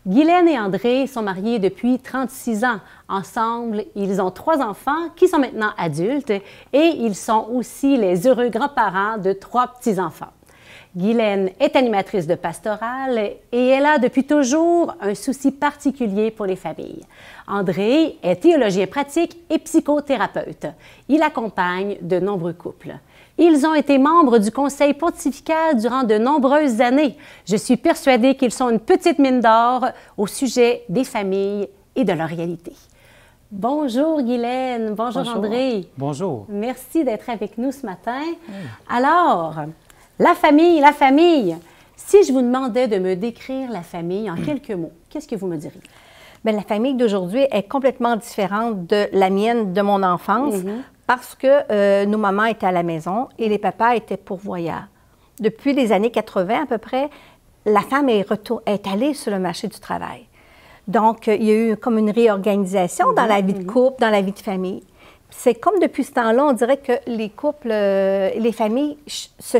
Guylaine et André sont mariés depuis 36 ans. Ensemble, ils ont 3 enfants qui sont maintenant adultes et ils sont aussi les heureux grands-parents de 3 petits-enfants. Guylaine est animatrice de pastorale et elle a depuis toujours un souci particulier pour les familles. André est théologien pratique et psychothérapeute. Il accompagne de nombreux couples. Ils ont été membres du Conseil pontifical durant de nombreuses années. Je suis persuadée qu'ils sont une petite mine d'or au sujet des familles et de leur réalité. Bonjour Guylaine, bonjour André. Bonjour. Merci d'être avec nous ce matin. Alors, la famille. Si je vous demandais de me décrire la famille en quelques mots, qu'est-ce que vous me diriez? Bien, la famille d'aujourd'hui est complètement différente de la mienne, de mon enfance, parce que nos mamans étaient à la maison et les papas étaient pourvoyeurs. Depuis les années 80 à peu près, la femme est allée sur le marché du travail. Donc, il y a eu comme une réorganisation dans la vie de couple, dans la vie de famille. C'est comme depuis ce temps-là, on dirait que les couples, les familles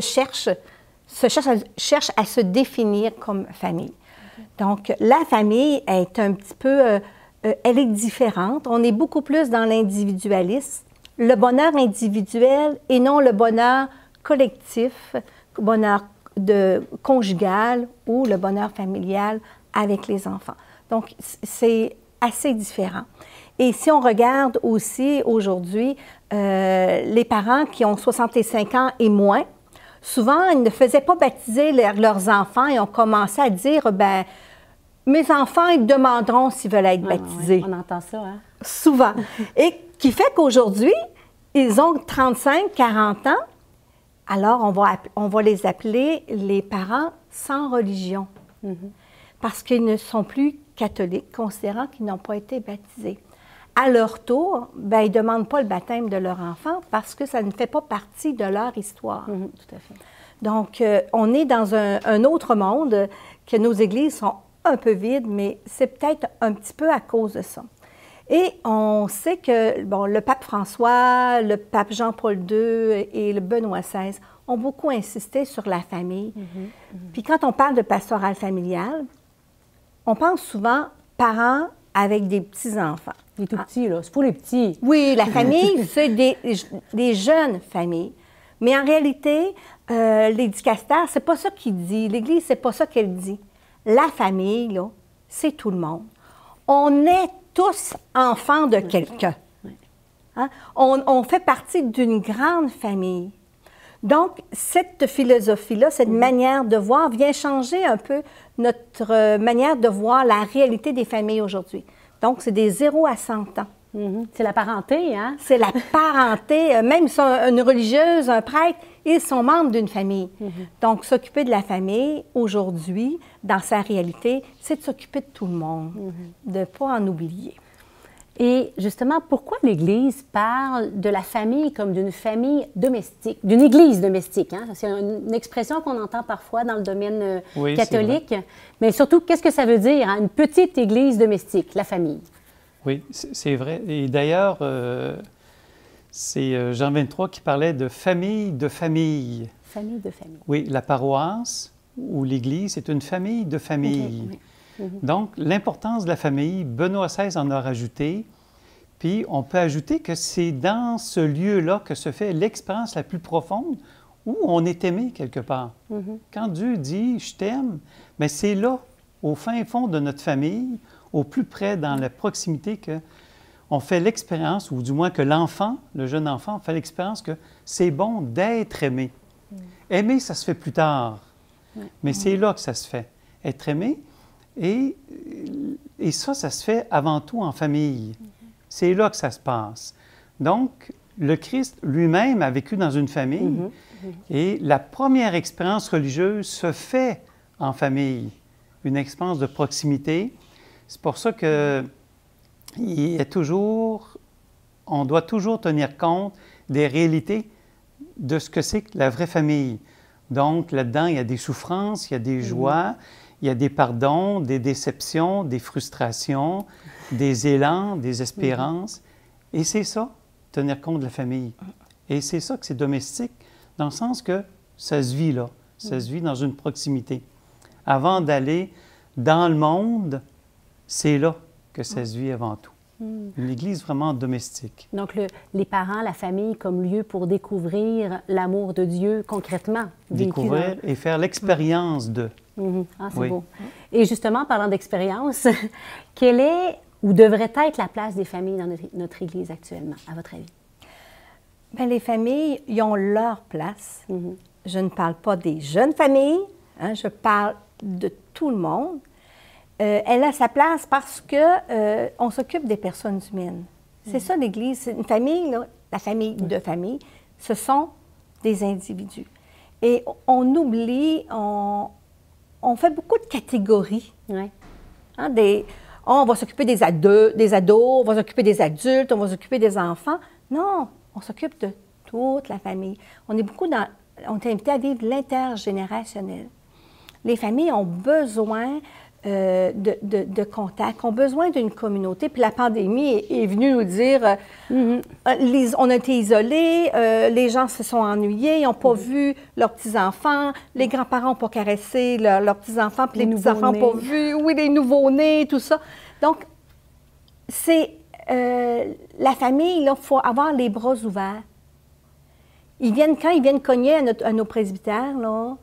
cherchent à se définir comme famille. Donc, la famille est un petit peu, elle est différente. On est beaucoup plus dans l'individualisme, le bonheur individuel et non le bonheur collectif, bonheur conjugal ou le bonheur familial avec les enfants. Donc, c'est assez différent. Et si on regarde aussi aujourd'hui, les parents qui ont 65 ans et moins, souvent, ils ne faisaient pas baptiser leurs enfants et ont commencé à dire, bien, mes enfants, ils demanderont s'ils veulent être baptisés. Oui, on entend ça, hein? Souvent. Et qui fait qu'aujourd'hui, ils ont 35, 40 ans, alors on va les appeler les parents sans religion. Parce qu'ils ne sont plus catholiques, considérant qu'ils n'ont pas été baptisés. À leur tour, bien, ils ne demandent pas le baptême de leur enfant parce que ça ne fait pas partie de leur histoire. Tout à fait. Donc, on est dans un autre monde, que nos églises sont un peu vides, mais c'est peut-être un petit peu à cause de ça. Et on sait que, bon, le pape François, le pape Jean-Paul II et le Benoît XVI ont beaucoup insisté sur la famille. Puis quand on parle de pastorale familiale, on pense souvent parents avec des petits-enfants. Les tout petits, là. C'est pour les petits. Oui, la famille, c'est des jeunes familles. Mais en réalité, l'éducateur, c'est pas ça qu'il dit. L'Église, c'est pas ça qu'elle dit. La famille, là, c'est tout le monde. On est tous enfants de quelqu'un. Hein? On fait partie d'une grande famille. Donc, cette philosophie-là, cette manière de voir vient changer un peu notre manière de voir la réalité des familles aujourd'hui. Donc, c'est des 0 à 100 ans. C'est la parenté, hein? C'est la parenté. Même si une religieuse, un prêtre, ils sont membres d'une famille. Donc, s'occuper de la famille, aujourd'hui, dans sa réalité, c'est de s'occuper de tout le monde, de ne pas en oublier. Et justement, pourquoi l'Église parle de la famille comme d'une famille domestique, d'une Église domestique? Hein? C'est une expression qu'on entend parfois dans le domaine catholique. Mais surtout, qu'est-ce que ça veut dire, hein? Une petite Église domestique, la famille? Oui, c'est vrai. Et d'ailleurs, c'est Jean 23 qui parlait de famille de famille. Famille de famille. Oui, la paroisse ou l'Église, c'est une famille de famille. Donc, l'importance de la famille, Benoît XVI en a rajouté. Puis, on peut ajouter que c'est dans ce lieu-là que se fait l'expérience la plus profonde où on est aimé quelque part. Quand Dieu dit « je t'aime », mais c'est là, au fin fond de notre famille, au plus près, dans la proximité, qu'on fait l'expérience, ou du moins que l'enfant, le jeune enfant, fait l'expérience que c'est bon d'être aimé. Aimer, ça se fait plus tard, mais c'est là que ça se fait. Être aimé, et ça se fait avant tout en famille. C'est là que ça se passe. Donc, le Christ lui-même a vécu dans une famille, et la première expérience religieuse se fait en famille, une expérience de proximité. C'est pour ça que on doit toujours tenir compte des réalités de ce que c'est que la vraie famille. Donc, là-dedans, il y a des souffrances, il y a des joies, il y a des pardons, des déceptions, des frustrations, des élans, des espérances. Et c'est ça, tenir compte de la famille. Et c'est ça que c'est domestique, dans le sens que ça se vit là, ça se vit dans une proximité. Avant d'aller dans le monde c'est là que ça se vit avant tout. Une Église vraiment domestique. Donc, les parents, la famille comme lieu pour découvrir l'amour de Dieu concrètement. Découvrir et faire l'expérience de. Ah, c'est beau. Et justement, parlant d'expérience, quelle est ou devrait être la place des familles dans notre Église actuellement, à votre avis? Bien, les familles, ils ont leur place. Je ne parle pas des jeunes familles, hein, je parle de tout le monde. Elle a sa place parce que on s'occupe des personnes humaines. C'est ça l'Église. C'est une famille, là, la famille de famille, ce sont des individus. Et on oublie, on fait beaucoup de catégories. Ouais. Hein, on va s'occuper des ados, on va s'occuper des adultes, on va s'occuper des enfants. Non, on s'occupe de toute la famille. On est invité à vivre l'intergénérationnel. Les familles ont besoin de contact, ont besoin d'une communauté. Puis la pandémie est venue nous dire, on a été isolés, les gens se sont ennuyés, ils n'ont pas vu leurs petits-enfants, les grands-parents n'ont pas caressé leurs petits-enfants, puis les petits-enfants n'ont pas vu, les nouveaux-nés, tout ça. Donc, c'est la famille, il faut avoir les bras ouverts. Quand ils viennent cogner à nos presbytères, là,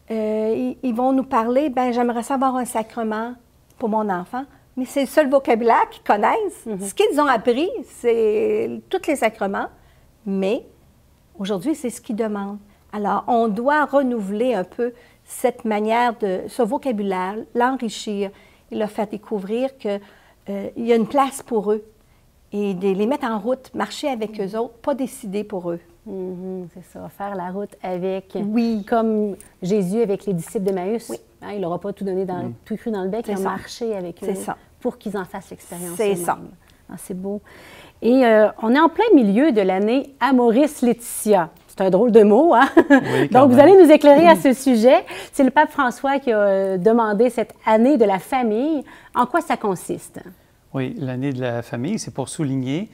ils vont nous parler, bien, j'aimerais savoir un sacrement pour mon enfant, mais c'est le seul vocabulaire qu'ils connaissent. Ce qu'ils ont appris, c'est tous les sacrements, mais aujourd'hui, c'est ce qu'ils demandent. Alors, on doit renouveler un peu cette manière ce vocabulaire, l'enrichir et leur faire découvrir qu'il y a une place pour eux et de les mettre en route, marcher avec eux autres, pas décider pour eux. C'est ça, faire la route avec, comme Jésus avec les disciples d'Emmaüs. Hein, il n'aura pas tout donné tout cru dans le bec, il a marché avec eux pour qu'ils en fassent l'expérience. C'est ça. Ah, c'est beau. Et on est en plein milieu de l'année Amoris Laetitia. C'est un drôle de mot, hein? Oui, Donc, vous allez nous éclairer à ce sujet. C'est le pape François qui a demandé cette année de la famille. En quoi ça consiste? Oui, l'année de la famille, c'est pour souligner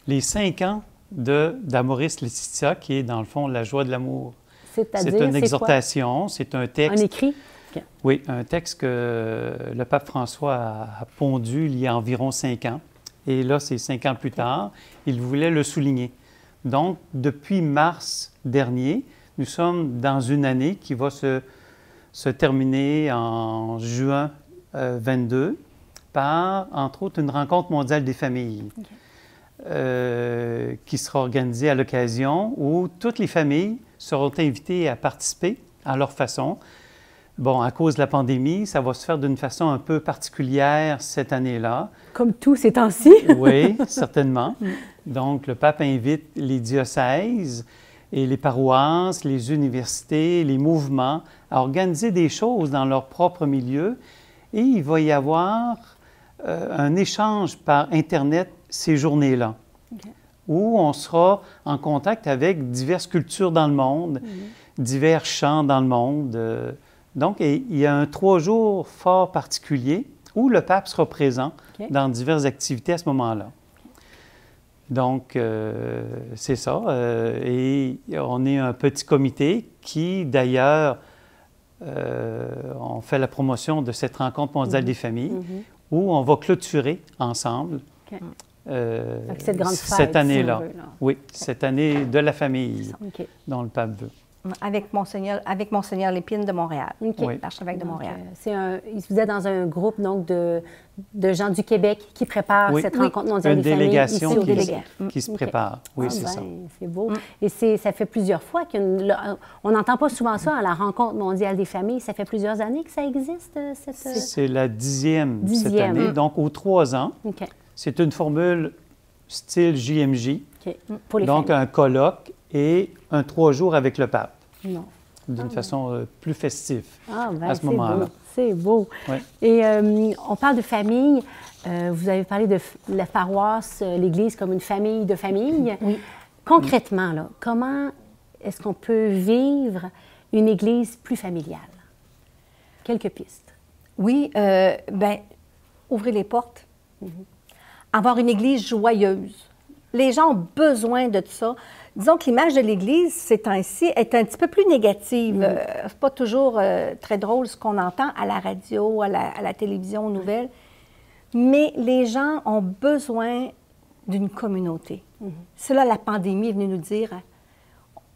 les 5 ans d'Amoris Laetitia, qui est dans le fond la joie de l'amour. C'est-à-dire, c'est une exhortation, c'est un texte. Un écrit? Okay. Oui, un texte que le pape François a pondu il y a environ 5 ans. Et là, c'est 5 ans plus tard, il voulait le souligner. Donc, depuis mars dernier, nous sommes dans une année qui va se terminer en juin 22 par, entre autres, une rencontre mondiale des familles. Qui sera organisée à l'occasion où toutes les familles seront invitées à participer à leur façon. Bon, à cause de la pandémie, ça va se faire d'une façon un peu particulière cette année-là. Comme tous ces temps-ci. Oui, certainement. Donc, le pape invite les diocèses et les paroisses, les universités, les mouvements à organiser des choses dans leur propre milieu et il va y avoir un échange par Internet ces journées-là, où on sera en contact avec diverses cultures dans le monde, divers chants dans le monde. Donc, il y a un 3 jours fort particulier où le pape sera présent dans diverses activités à ce moment-là. Donc, c'est ça. Et on est un petit comité qui, d'ailleurs, on fait la promotion de cette rencontre mondiale des familles, où on va clôturer ensemble cette grande fête, cette année-là. Si on veut, là. Oui, cette année de la famille dont le pape veut. Avec Monseigneur Lépine de Montréal, l'archevêque de Montréal. Vous êtes dans un groupe donc, de gens du Québec qui préparent cette rencontre mondiale des familles ici au Délégué. Qui se prépare. Oui, c'est ça. C'est beau. Et ça fait plusieurs fois on n'entend pas souvent ça à la rencontre mondiale des familles. Ça fait plusieurs années que ça existe, C'est la 10e cette année, donc aux 3 ans. C'est une formule style JMJ, pour les donc familles. un colloque et un 3 jours avec le pape, d'une Ah, façon plus festive à ce c'est moment-là. Beau. C'est beau. Ouais. Et on parle de famille. Vous avez parlé de la paroisse, l'Église comme une famille de familles. Oui. Concrètement, là, comment est-ce qu'on peut vivre une Église plus familiale? Quelques pistes. Oui, bien, ouvrir les portes. Avoir une Église joyeuse. Les gens ont besoin de ça. Disons que l'image de l'Église, ces temps-ci, est un petit peu plus négative. C'est pas toujours très drôle ce qu'on entend à la radio, à la télévision, aux nouvelles. Mais les gens ont besoin d'une communauté. C'est là la pandémie est venue nous dire,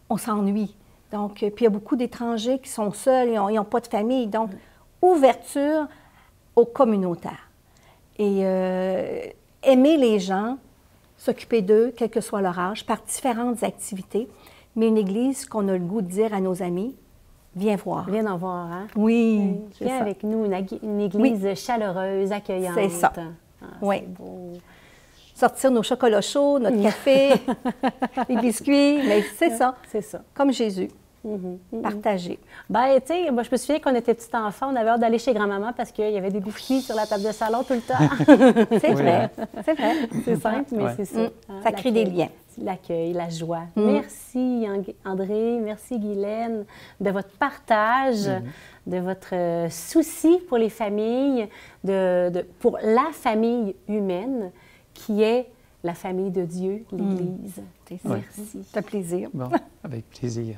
on s'ennuie. Donc, puis il y a beaucoup d'étrangers qui sont seuls, ils n'ont pas de famille. Donc, ouverture au communautaire. Et aimer les gens, s'occuper d'eux, quel que soit leur âge, par différentes activités. Mais une église qu'on a le goût de dire à nos amis, viens voir. Viens en voir, hein? Oui, viens avec nous, une église chaleureuse, accueillante. C'est ça. Ah, oui. C'est beau. Sortir nos chocolats chauds, notre café, les biscuits, mais c'est ça. C'est ça. Comme Jésus. Partager. Ben, tu sais, moi, je me souviens qu'on était petits enfants, on avait hâte d'aller chez grand-maman parce qu'il y avait des biscuits sur la table de salon tout le temps. C'est vrai, c'est vrai. C'est simple, mais c'est ça. Ça crée des liens. L'accueil, la joie. Merci, André, merci, Guylaine, de votre partage, de votre souci pour les familles, pour la famille humaine qui est la famille de Dieu, l'Église. Merci. Ça fait plaisir. Bon, avec plaisir.